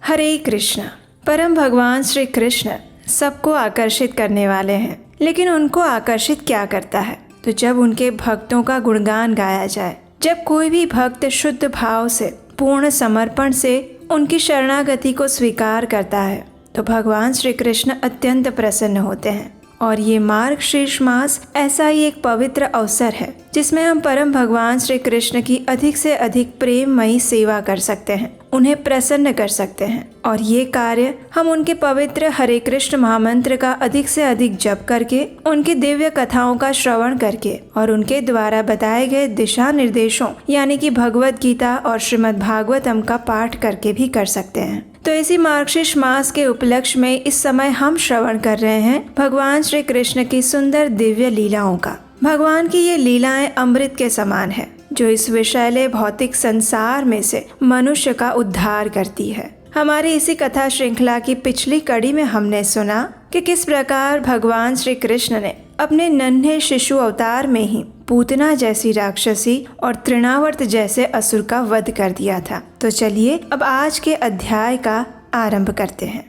हरे कृष्ण। परम भगवान श्री कृष्ण सबको आकर्षित करने वाले हैं, लेकिन उनको आकर्षित क्या करता है? तो जब उनके भक्तों का गुणगान गाया जाए, जब कोई भी भक्त शुद्ध भाव से, पूर्ण समर्पण से उनकी शरणागति को स्वीकार करता है, तो भगवान श्री कृष्ण अत्यंत प्रसन्न होते हैं। और ये मार्गशीर्ष मास ऐसा ही एक पवित्र अवसर है जिसमें हम परम भगवान श्री कृष्ण की अधिक से अधिक प्रेममयी सेवा कर सकते हैं, उन्हें प्रसन्न कर सकते हैं। और ये कार्य हम उनके पवित्र हरे कृष्ण महामंत्र का अधिक से अधिक जप करके, उनकी दिव्य कथाओं का श्रवण करके और उनके द्वारा बताए गए दिशा निर्देशों यानी कि भगवत गीता और श्रीमद् भागवतम का पाठ करके भी कर सकते हैं। तो इसी मार्गशीर्ष मास के उपलक्ष्य में इस समय हम श्रवण कर रहे हैं भगवान श्री कृष्ण की सुंदर दिव्य लीलाओं का। भगवान की ये लीलाएं अमृत के समान है, जो इस विषैले भौतिक संसार में से मनुष्य का उद्धार करती है। हमारी इसी कथा श्रृंखला की पिछली कड़ी में हमने सुना कि किस प्रकार भगवान श्री कृष्ण ने अपने नन्हे शिशु अवतार में ही पूतना जैसी राक्षसी और तृणावर्त जैसे असुर का वध कर दिया था। तो चलिए अब आज के अध्याय का आरंभ करते हैं।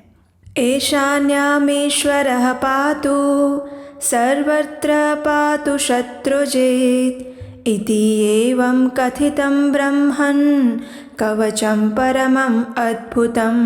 ईशान्यामेश्वरः पातु सर्वत्र पातु शत्रुजित् इति एवं कथितं ब्रह्मन् कवचं परमं अद्भुतम्।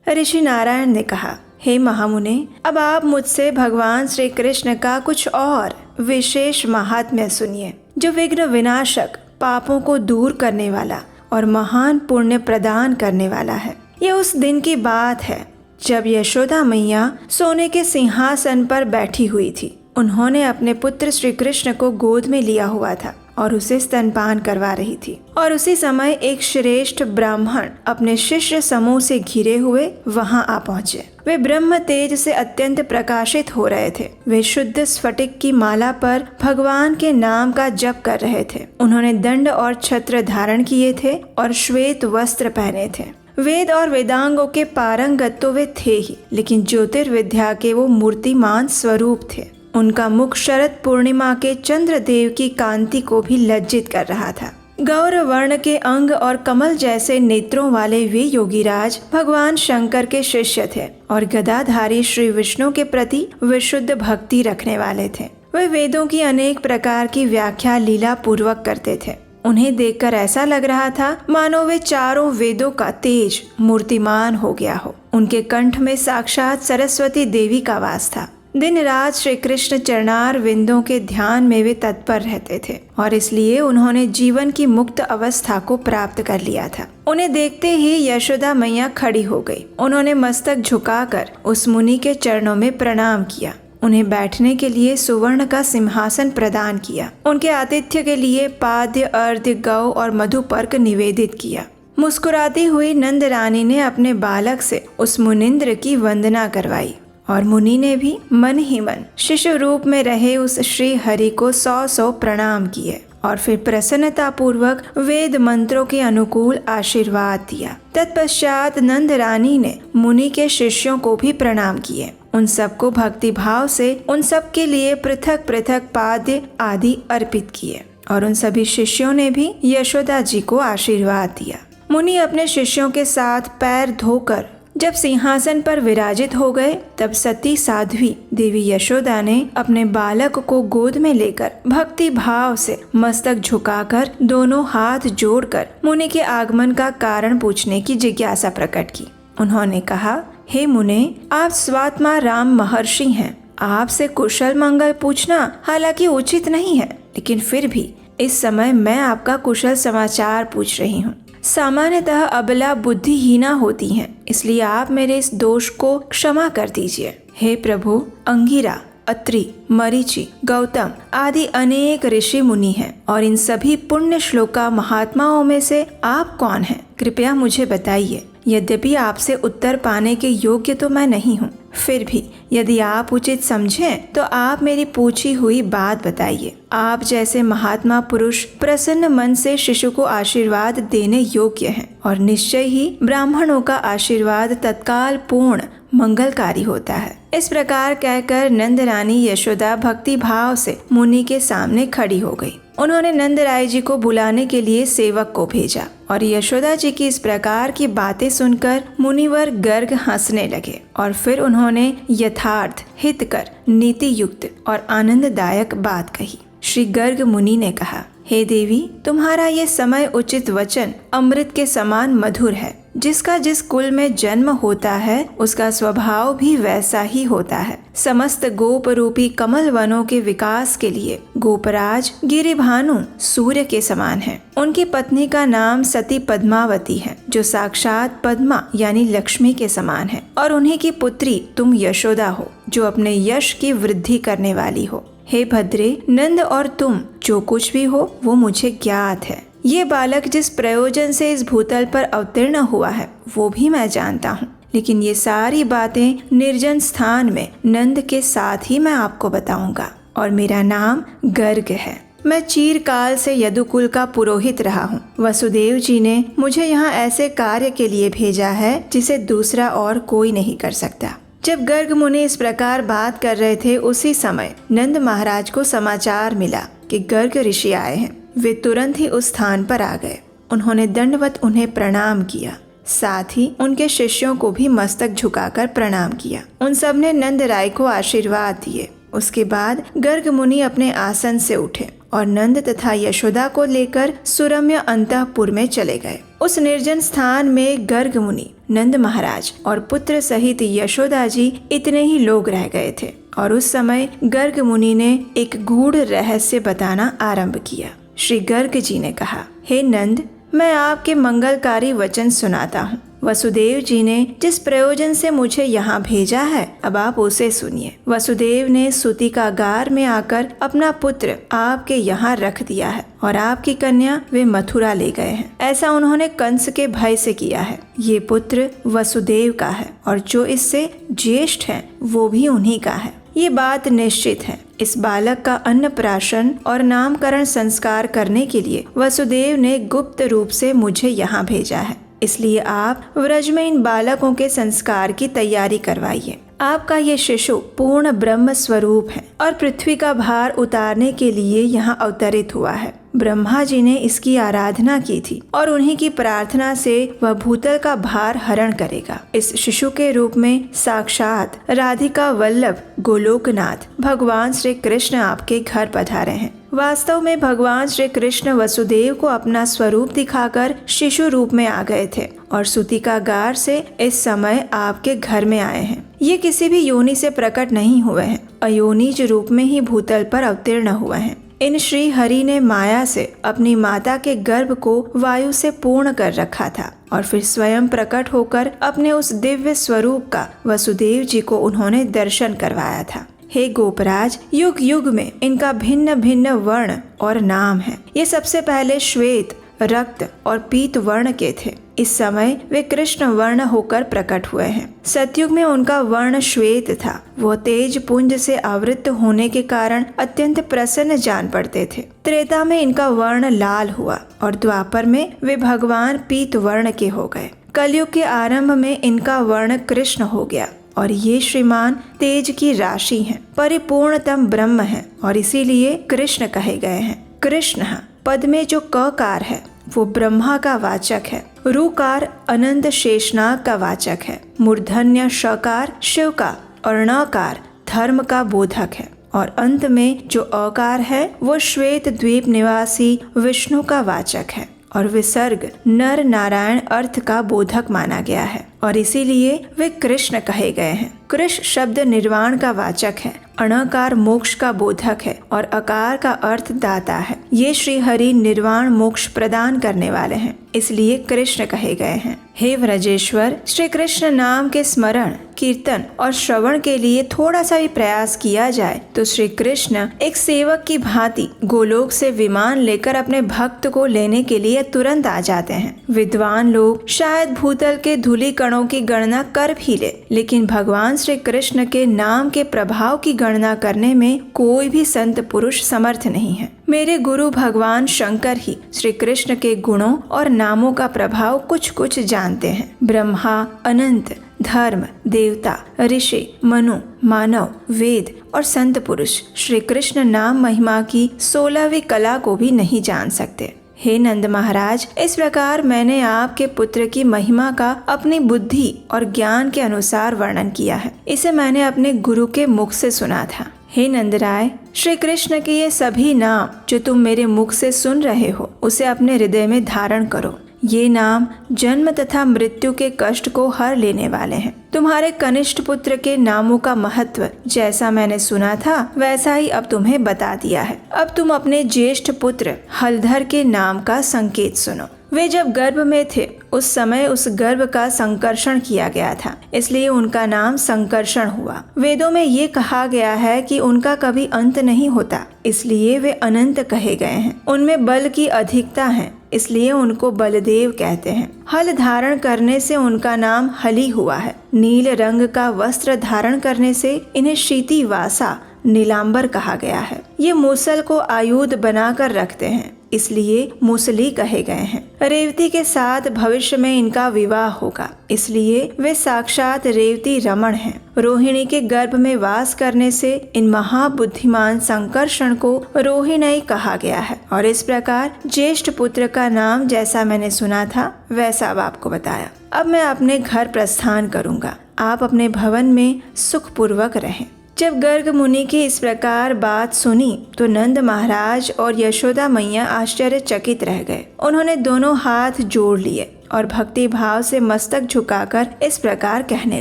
ऋषि नारायण ने कहा, हे महामुने, अब आप मुझसे भगवान श्री कृष्ण का कुछ और विशेष महात्म्य सुनिए, जो विघ्न विनाशक, पापों को दूर करने वाला और महान पुण्य प्रदान करने वाला है। ये उस दिन की बात है जब यशोदा मैया सोने के सिंहासन पर बैठी हुई थी। उन्होंने अपने पुत्र श्री कृष्ण को गोद में लिया हुआ था और उसे स्तनपान करवा रही थी। और उसी समय एक श्रेष्ठ ब्राह्मण अपने शिष्य समूह से घिरे हुए वहां आ पहुँचे। वे ब्रह्म तेज से अत्यंत प्रकाशित हो रहे थे। वे शुद्ध स्फटिक की माला पर भगवान के नाम का जप कर रहे थे। उन्होंने दंड और छत्र धारण किए थे और श्वेत वस्त्र पहने थे। वेद और वेदांगों के पारंगत तो वे थे ही, लेकिन ज्योतिर्विद्या के वो मूर्तिमान स्वरूप थे। उनका मुख शरद पूर्णिमा के चंद्रदेव की कांति को भी लज्जित कर रहा था। गौर वर्ण के अंग और कमल जैसे नेत्रों वाले वे योगीराज भगवान शंकर के शिष्य थे और गदाधारी श्री विष्णु के प्रति विशुद्ध भक्ति रखने वाले थे। वे वेदों की अनेक प्रकार की व्याख्या लीला पूर्वक करते थे। उन्हें देखकर ऐसा लग रहा था मानो वे चारों वेदों का तेज मूर्तिमान हो गया हो। उनके कंठ में साक्षात सरस्वती देवी का वास था। दिन रात श्री कृष्ण चरणार विंदों के ध्यान में वे तत्पर रहते थे और इसलिए उन्होंने जीवन की मुक्त अवस्था को प्राप्त कर लिया था। उन्हें देखते ही यशोदा मैया खड़ी हो गई। उन्होंने मस्तक झुकाकर उस मुनि के चरणों में प्रणाम किया। उन्हें बैठने के लिए सुवर्ण का सिंहासन प्रदान किया। उनके आतिथ्य के लिए पाद्य, अर्घ्य, गौ और मधुपर्क निवेदित किया। मुस्कुराती हुई नंद रानी ने अपने बालक से उस मुनिंद्र की वंदना करवाई और मुनि ने भी मन ही मन शिशु रूप में रहे उस श्री हरि को 100 प्रणाम किए और फिर प्रसन्नता पूर्वक वेद मंत्रों के अनुकूल आशीर्वाद दिया। तत्पश्चात नंद रानी ने मुनि के शिष्यों को भी प्रणाम किए। उन सबको भक्ति भाव से उन सब के लिए पृथक पृथक पाद्य आदि अर्पित किए और उन सभी शिष्यों ने भी यशोदा जी को आशीर्वाद दिया। मुनि अपने शिष्यों के साथ पैर धोकर जब सिंहासन पर विराजित हो गए, तब सती साध्वी देवी यशोदा ने अपने बालक को गोद में लेकर भक्ति भाव से मस्तक झुकाकर दोनों हाथ जोड़कर मुनि के आगमन का कारण पूछने की जिज्ञासा प्रकट की। उन्होंने कहा, हे मुने, आप स्वात्मा राम महर्षि हैं। आपसे कुशल मंगल पूछना हालांकि उचित नहीं है, लेकिन फिर भी इस समय मैं आपका कुशल समाचार पूछ रही हूँ। सामान्यतः अबला बुद्धिहीना होती हैं, इसलिए आप मेरे इस दोष को क्षमा कर दीजिए। हे प्रभु, अंगिरा, अत्रि, मरीचि, गौतम आदि अनेक ऋषि मुनि हैं और इन सभी पुण्य श्लोका महात्माओं में से आप कौन हैं? कृपया मुझे बताइए। यद्यपि आपसे उत्तर पाने के योग्य तो मैं नहीं हूँ, फिर भी यदि आप उचित समझें तो आप मेरी पूछी हुई बात बताइए। आप जैसे महात्मा पुरुष प्रसन्न मन से शिशु को आशीर्वाद देने योग्य हैं और निश्चय ही ब्राह्मणों का आशीर्वाद तत्काल पूर्ण मंगलकारी होता है। इस प्रकार कहकर नंद रानी यशोदा भक्ति भाव से मुनि के सामने खड़ी हो गई। उन्होंने नंद राय जी को बुलाने के लिए सेवक को भेजा और यशोदा जी की इस प्रकार की बातें सुनकर मुनिवर गर्ग हंसने लगे और फिर उन्होंने यथार्थ, हितकर, नीति युक्त और आनंददायक बात कही। श्री गर्ग मुनि ने कहा, हे देवी, तुम्हारा ये समय उचित वचन अमृत के समान मधुर है। जिसका जिस कुल में जन्म होता है उसका स्वभाव भी वैसा ही होता है। समस्त गोप रूपी कमल वनों के विकास के लिए गोपराज गिरिभानु सूर्य के समान है। उनकी पत्नी का नाम सती पद्मावती है, जो साक्षात पद्मा यानी लक्ष्मी के समान है, और उन्हीं की पुत्री तुम यशोदा हो, जो अपने यश की वृद्धि करने वाली हो। हे भद्रे, नंद और तुम जो कुछ भी हो वो मुझे ज्ञात है। ये बालक जिस प्रयोजन से इस भूतल पर अवतीर्ण हुआ है वो भी मैं जानता हूँ, लेकिन ये सारी बातें निर्जन स्थान में नंद के साथ ही मैं आपको बताऊंगा। और मेरा नाम गर्ग है। मैं चीरकाल से यदुकुल का पुरोहित रहा हूँ। वसुदेव जी ने मुझे यहाँ ऐसे कार्य के लिए भेजा है जिसे दूसरा और कोई नहीं कर सकता। जब गर्ग मुनि इस प्रकार बात कर रहे थे, उसी समय नंद महाराज को समाचार मिला कि गर्ग ऋषि आए हैं। वे तुरंत ही उस स्थान पर आ गए। उन्होंने दंडवत उन्हें प्रणाम किया, साथ ही उनके शिष्यों को भी मस्तक झुकाकर प्रणाम किया। उन सब ने नंद राय को आशीर्वाद दिए। उसके बाद गर्ग मुनि अपने आसन से उठे और नंद तथा यशोदा को लेकर सुरम्य अंतःपुर में चले गए। उस निर्जन स्थान में गर्ग मुनि, नंद महाराज और पुत्र सहित यशोदा जी इतने ही लोग रह गए थे। और उस समय गर्ग मुनि ने एक गूढ़ रहस्य बताना आरंभ किया। श्री गर्ग जी ने कहा, हे नंद, मैं आपके मंगलकारी वचन सुनाता हूँ। वसुदेव जी ने जिस प्रयोजन से मुझे यहाँ भेजा है, अब आप उसे सुनिए। वसुदेव ने सूतिकागार में आकर अपना पुत्र आपके यहाँ रख दिया है और आपकी कन्या वे मथुरा ले गए हैं। ऐसा उन्होंने कंस के भय से किया है। ये पुत्र वसुदेव का है और जो इससे ज्येष्ठ है वो भी उन्हीं का है। ये बात निश्चित है। इस बालक का अन्नप्राशन और नामकरण संस्कार करने के लिए वसुदेव ने गुप्त रूप से मुझे यहाँ भेजा है। इसलिए आप व्रज में इन बालकों के संस्कार की तैयारी करवाइए। आपका ये शिशु पूर्ण ब्रह्म स्वरूप है और पृथ्वी का भार उतारने के लिए यहाँ अवतरित हुआ है। ब्रह्मा जी ने इसकी आराधना की थी और उन्हीं की प्रार्थना से वह भूतल का भार हरण करेगा। इस शिशु के रूप में साक्षात राधिका वल्लभ गोलोकनाथ भगवान श्री कृष्ण आपके घर पधारे हैं। वास्तव में भगवान श्री कृष्ण वसुदेव को अपना स्वरूप दिखाकर शिशु रूप में आ गए थे और सूतिकागार से इस समय आपके घर में आए हैं। ये किसी भी योनि से प्रकट नहीं हुए हैं, अयोनिज रूप में ही भूतल पर अवतीर्ण हुए हैं। इन श्री हरि ने माया से अपनी माता के गर्भ को वायु से पूर्ण कर रखा था और फिर स्वयं प्रकट होकर अपने उस दिव्य स्वरूप का वसुदेव जी को उन्होंने दर्शन करवाया था। हे गोपराज, युग युग में इनका भिन्न भिन्न वर्ण और नाम है। ये सबसे पहले श्वेत, रक्त और पीत वर्ण के थे। इस समय वे कृष्ण वर्ण होकर प्रकट हुए हैं। सतयुग में उनका वर्ण श्वेत था। वो तेज पुंज से आवृत होने के कारण अत्यंत प्रसन्न जान पड़ते थे। त्रेता में इनका वर्ण लाल हुआ और द्वापर में वे भगवान पीत वर्ण के हो गए। कलयुग के आरंभ में इनका वर्ण कृष्ण हो गया और ये श्रीमान तेज की राशि हैं, परिपूर्णतम ब्रह्म हैं और इसीलिए कृष्ण कहे गए हैं। कृष्ण पद में जो ककार है वो ब्रह्मा का वाचक है। रुकार अनंत शेषनाग का वाचक है। मूर्धन्य शकार शिव का और णकार धर्म का बोधक है और अंत में जो अकार है वो श्वेत द्वीप निवासी विष्णु का वाचक है और विसर्ग नर नारायण अर्थ का बोधक माना गया है और इसीलिए वे कृष्ण कहे गए हैं। कृष्ण शब्द निर्वाण का वाचक है, अणकार मोक्ष का बोधक है और अकार का अर्थ दाता है। ये श्री हरि निर्वाण मोक्ष प्रदान करने वाले हैं, इसलिए कृष्ण कहे गए हैं। हे व्रजेश्वर, श्री कृष्ण नाम के स्मरण, कीर्तन और श्रवण के लिए थोड़ा सा भी प्रयास किया जाए तो श्री कृष्ण एक सेवक की भांति गोलोक से विमान लेकर अपने भक्त को लेने के लिए तुरंत आ जाते हैं। विद्वान लोग शायद भूतल के धूलि कणों की गणना कर भी ले, लेकिन भगवान श्री कृष्ण के नाम के प्रभाव की गणना करने में कोई भी संत पुरुष समर्थ नहीं है। मेरे गुरु भगवान शंकर ही श्री कृष्ण के गुणों और नामों का प्रभाव कुछ कुछ जानते हैं। ब्रह्मा, अनंत, धर्म, देवता, ऋषि, मनु, मानव, वेद और संत पुरुष श्री कृष्ण नाम महिमा की 16वीं कला को भी नहीं जान सकते। हे नंद महाराज, इस प्रकार मैंने आपके पुत्र की महिमा का अपनी बुद्धि और ज्ञान के अनुसार वर्णन किया है। इसे मैंने अपने गुरु के मुख से सुना था। हे नंदराय, श्री कृष्ण के ये सभी नाम जो तुम मेरे मुख से सुन रहे हो, उसे अपने हृदय में धारण करो। ये नाम जन्म तथा मृत्यु के कष्ट को हर लेने वाले हैं। तुम्हारे कनिष्ठ पुत्र के नामों का महत्व जैसा मैंने सुना था वैसा ही अब तुम्हें बता दिया है। अब तुम अपने ज्येष्ठ पुत्र हलधर के नाम का संकेत सुनो। वे जब गर्भ में थे उस समय उस गर्भ का संकर्षण किया गया था, इसलिए उनका नाम संकर्षण हुआ। वेदों में ये कहा गया है कि उनका कभी अंत नहीं होता, इसलिए वे अनंत कहे गए हैं। उनमें बल की अधिकता है, इसलिए उनको बलदेव कहते हैं। हल धारण करने से उनका नाम हली हुआ है। नील रंग का वस्त्र धारण करने से इन्हें शीती वासा नीलांबर कहा गया है। ये मूसल को आयुध बनाकर रखते हैं, इसलिए मूसली कहे गए हैं। रेवती के साथ भविष्य में इनका विवाह होगा, इसलिए वे साक्षात रेवती रमण हैं। रोहिणी के गर्भ में वास करने से इन महाबुद्धिमान संकर्षण को रोहिणी कहा गया है। और इस प्रकार ज्येष्ठ पुत्र का नाम जैसा मैंने सुना था वैसा अब आपको बताया। अब मैं अपने घर प्रस्थान करूंगा। आप अपने भवन में सुखपूर्वक रहें। जब गर्ग मुनि की इस प्रकार बात सुनी तो नंद महाराज और यशोदा मैया आश्चर्यचकित रह गए। उन्होंने दोनों हाथ जोड़ लिए और भक्ति भाव से मस्तक झुकाकर इस प्रकार कहने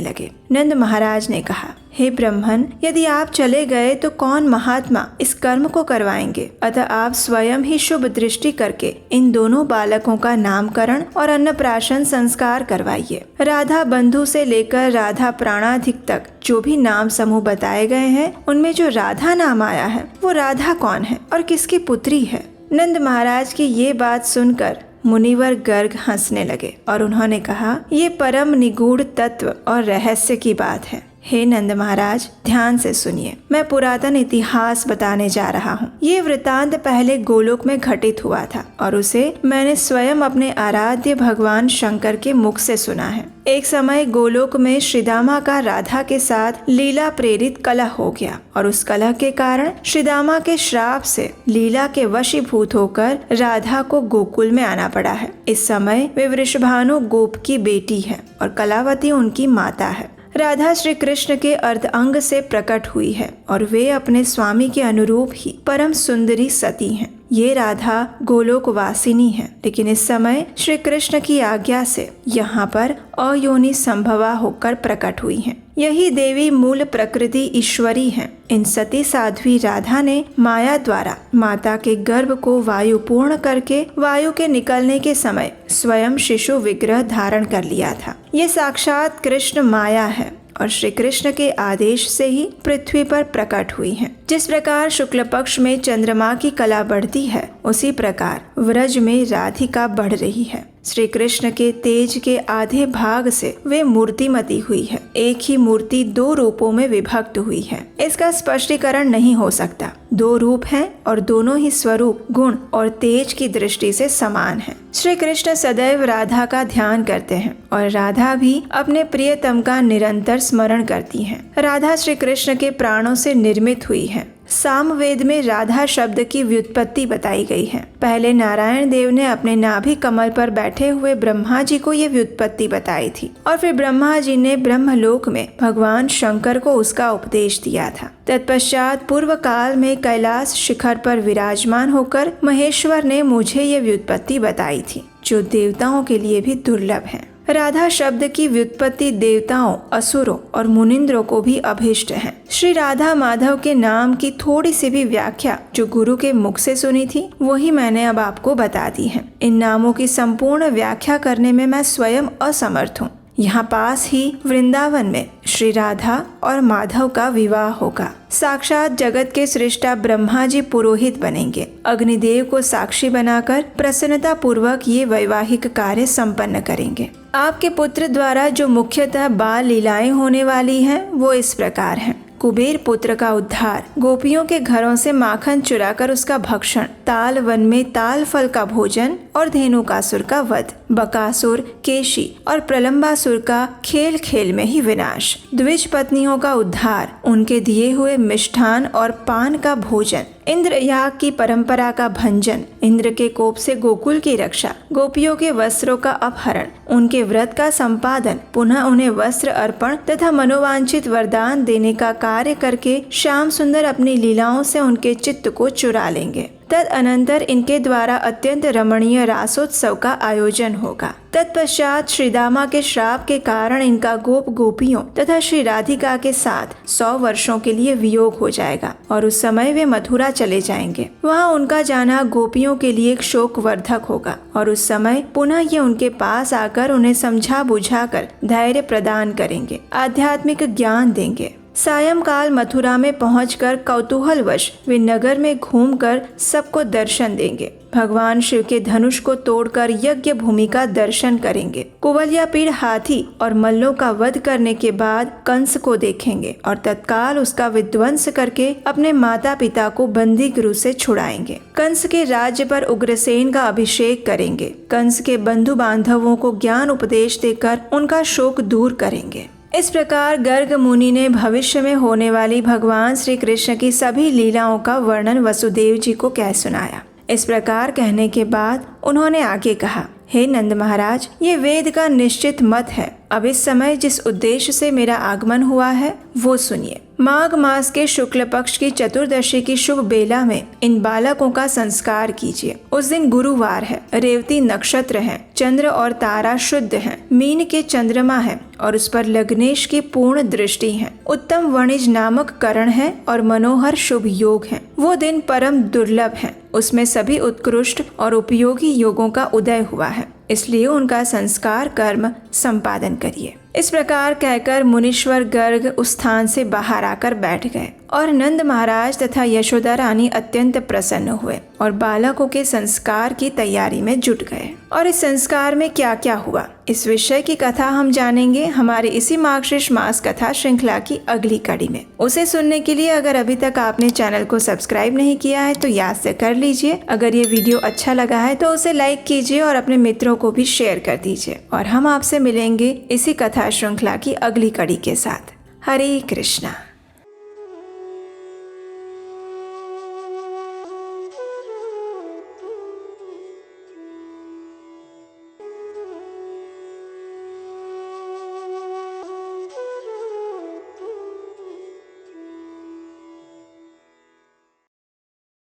लगे। नंद महाराज ने कहा, हे ब्रह्मन, यदि आप चले गए तो कौन महात्मा इस कर्म को करवाएंगे? अतः आप स्वयं ही शुभ दृष्टि करके इन दोनों बालकों का नामकरण और अन्नप्राशन संस्कार करवाइए। राधा बंधु से लेकर राधा प्राणाधिक तक जो भी नाम समूह बताए गए हैं, उनमें जो राधा नाम आया है वो राधा कौन है और किसकी पुत्री है? नंद महाराज की ये बात सुनकर मुनिवर गर्ग हंसने लगे और उन्होंने कहा, ये परम निगूढ़ तत्व और रहस्य की बात है। हे नंद महाराज, ध्यान से सुनिए। मैं पुरातन इतिहास बताने जा रहा हूँ। ये वृतांत पहले गोलोक में घटित हुआ था और उसे मैंने स्वयं अपने आराध्य भगवान शंकर के मुख से सुना है। एक समय गोलोक में श्रीदामा का राधा के साथ लीला प्रेरित कलह हो गया और उस कलह के कारण श्रीदामा के श्राप से लीला के वशीभूत होकर राधा को गोकुल में आना पड़ा है। इस समय वे वृषभानु गोप की बेटी है और कलावती उनकी माता है। राधा श्री कृष्ण के अर्ध अंग से प्रकट हुई है और वे अपने स्वामी के अनुरूप ही परम सुंदरी सती हैं। ये राधा गोलोक वासिनी है, लेकिन इस समय श्री कृष्ण की आज्ञा से यहाँ पर अयोनि संभवा होकर प्रकट हुई हैं। यही देवी मूल प्रकृति ईश्वरी है। इन सती साध्वी राधा ने माया द्वारा माता के गर्भ को वायु पूर्ण करके वायु के निकलने के समय स्वयं शिशु विग्रह धारण कर लिया था। ये साक्षात कृष्ण माया है और श्री कृष्ण के आदेश से ही पृथ्वी पर प्रकट हुई हैं। जिस प्रकार शुक्ल पक्ष में चंद्रमा की कला बढ़ती है, उसी प्रकार व्रज में राधिका बढ़ रही है। श्री कृष्ण के तेज के आधे भाग से वे मूर्तिमती हुई है। एक ही मूर्ति दो रूपों में विभक्त हुई है। इसका स्पष्टीकरण नहीं हो सकता। दो रूप हैं और दोनों ही स्वरूप, गुण और तेज की दृष्टि से समान है। श्री कृष्ण सदैव राधा का ध्यान करते हैं और राधा भी अपने प्रियतम का निरंतर स्मरण करती हैं। राधा श्री कृष्ण के प्राणों से निर्मित हुई है। सामवेद में राधा शब्द की व्युत्पत्ति बताई गई है। पहले नारायण देव ने अपने नाभि कमल पर बैठे हुए ब्रह्मा जी को ये व्युत्पत्ति बताई थी और फिर ब्रह्मा जी ने ब्रह्मलोक में भगवान शंकर को उसका उपदेश दिया था। तत्पश्चात पूर्व काल में कैलाश शिखर पर विराजमान होकर महेश्वर ने मुझे ये व्युत्पत्ति बताई थी, जो देवताओं के लिए भी दुर्लभ है। राधा शब्द की व्युत्पत्ति देवताओं, असुरों और मुनिंद्रों को भी अभीष्ट है। श्री राधा माधव के नाम की थोड़ी सी भी व्याख्या जो गुरु के मुख से सुनी थी, वही मैंने अब आपको बता दी है। इन नामों की संपूर्ण व्याख्या करने में मैं स्वयं असमर्थ हूँ। यहाँ पास ही वृंदावन में श्री राधा और माधव का विवाह होगा। साक्षात जगत के सृष्टा ब्रह्मा जी पुरोहित बनेंगे। अग्निदेव को साक्षी बनाकर प्रसन्नता पूर्वक ये वैवाहिक कार्य संपन्न करेंगे। आपके पुत्र द्वारा जो मुख्यतः बाल लीलाएं होने वाली हैं, वो इस प्रकार हैं। कुबेर पुत्र का उद्धार, गोपियों के घरों से माखन चुराकर उसका भक्षण, ताल वन में ताल फल का भोजन और धेनुकासुर का वध, बकासुर, केशी और प्रलंबासुर का खेल खेल में ही विनाश, द्विज पत्नियों का उद्धार, उनके दिए हुए मिष्ठान और पान का भोजन, इंद्र याग की परंपरा का भंजन, इंद्र के कोप से गोकुल की रक्षा, गोपियों के वस्त्रों का अपहरण, उनके व्रत का संपादन, पुनः उन्हें वस्त्र अर्पण तथा मनोवांछित वरदान देने का कार्य करके श्याम सुंदर अपनी लीलाओं से उनके चित्त को चुरा लेंगे। तदअनंतर इनके द्वारा अत्यंत रमणीय रासोत्सव का आयोजन होगा। तत्पश्चात श्री दामा के श्राप के कारण इनका गोप गोपियों तथा श्री राधिका के साथ 100 वर्षों के लिए वियोग हो जाएगा और उस समय वे मथुरा चले जाएंगे। वहाँ उनका जाना गोपियों के लिए एक शोकवर्धक होगा और उस समय पुनः ये उनके पास आकर उन्हें समझा बुझाकर धैर्य प्रदान करेंगे, आध्यात्मिक ज्ञान देंगे। सायंकाल मथुरा में पहुंचकर कौतूहलवश वे नगर में घूमकर सबको दर्शन देंगे। भगवान शिव के धनुष को तोड़कर यज्ञ भूमि का दर्शन करेंगे। कुवलयापीड़ हाथी और मल्लों का वध करने के बाद कंस को देखेंगे और तत्काल उसका विध्वंस करके अपने माता पिता को बंदी गृह से छुड़ाएंगे। कंस के राज्य पर उग्रसेन का अभिषेक करेंगे। कंस के बंधु बांधवों को ज्ञान उपदेश देकर उनका शोक दूर करेंगे। इस प्रकार गर्ग मुनि ने भविष्य में होने वाली भगवान श्री कृष्ण की सभी लीलाओं का वर्णन वसुदेव जी को कह सुनाया। इस प्रकार कहने के बाद उन्होंने आगे कहा, हे नंद महाराज, ये वेद का निश्चित मत है। अब इस समय जिस उद्देश्य से मेरा आगमन हुआ है वो सुनिए। माघ मास के शुक्ल पक्ष की चतुर्दशी की शुभ बेला में इन बालकों का संस्कार कीजिए। उस दिन गुरुवार है, रेवती नक्षत्र है, चंद्र और तारा शुद्ध हैं, मीन के चंद्रमा है और उस पर लग्नेश की पूर्ण दृष्टि है। उत्तम वणिज नामक करण है और मनोहर शुभ योग है। वो दिन परम दुर्लभ है, उसमें सभी उत्कृष्ट और उपयोगी योगों का उदय हुआ है, इसलिए उनका संस्कार कर्म संपादन करिए। इस प्रकार कहकर मुनीश्वर गर्ग उस स्थान से बाहर आकर बैठ गए और नंद महाराज तथा यशोदा रानी अत्यंत प्रसन्न हुए और बालकों के संस्कार की तैयारी में जुट गए। और इस संस्कार में क्या क्या हुआ, इस विषय की कथा हम जानेंगे हमारे इसी मार्गशीर्ष मास कथा श्रृंखला की अगली कड़ी में। उसे सुनने के लिए अगर अभी तक आपने चैनल को सब्सक्राइब नहीं किया है तो याद से कर लीजिए। अगर ये वीडियो अच्छा लगा है तो उसे लाइक कीजिए और अपने मित्रों को भी शेयर कर दीजिए। और हम आपसे मिलेंगे इसी कथा श्रृंखला की अगली कड़ी के साथ। हरे कृष्णा।